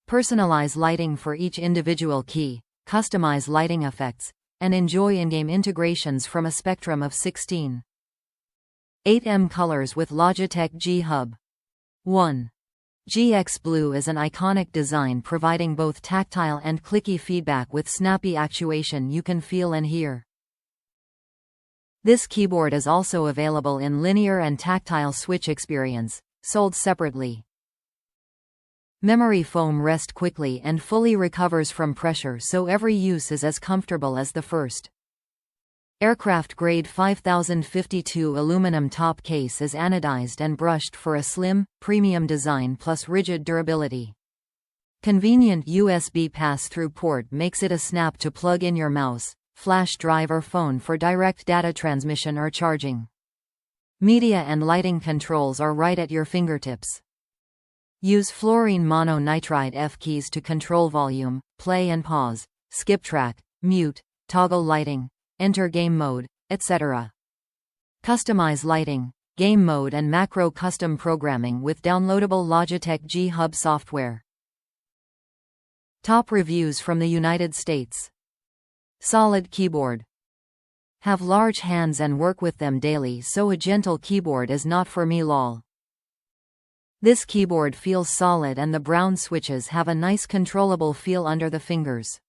Personalize lighting for each individual key, customize lighting effects, and enjoy in-game integrations from a spectrum of 16. 8M colors with Logitech G Hub. 1. GX Blue is an iconic design providing both tactile and clicky feedback with snappy actuation you can feel and hear. This keyboard is also available in linear and tactile switch experience, sold separately. Memory foam rests quickly and fully recovers from pressure, so every use is as comfortable as the first. Aircraft-grade 5052 aluminum top case is anodized and brushed for a slim, premium design plus rigid durability. Convenient USB pass-through port makes it a snap to plug in your mouse, flash drive or phone for direct data transmission or charging. Media and lighting controls are right at your fingertips. Use fluorine mononitride F keys to control volume, play and pause, skip track, mute, toggle lighting, enter game mode, etc. Customize lighting, game mode and macro custom programming with downloadable Logitech G Hub software. Top reviews from the United States. Solid keyboard. Have large hands and work with them daily, so a gentle keyboard is not for me lol. This keyboard feels solid and the brown switches have a nice controllable feel under the fingers.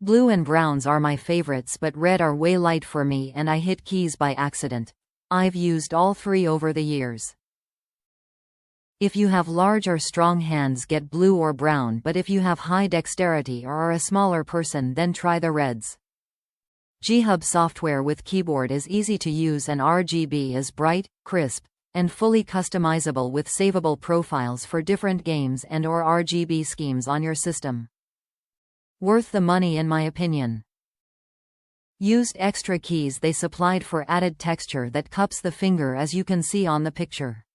Blue and browns are my favorites, but red are way light for me and I hit keys by accident. I've used all three over the years. If you have large or strong hands, get blue or brown, but if you have high dexterity or are a smaller person, then try the reds. G-Hub software with keyboard is easy to use and RGB is bright, crisp, and fully customizable with savable profiles for different games and/or RGB schemes on your system. Worth the money in my opinion. Used extra keys they supplied for added texture that cups the finger, as you can see on the picture.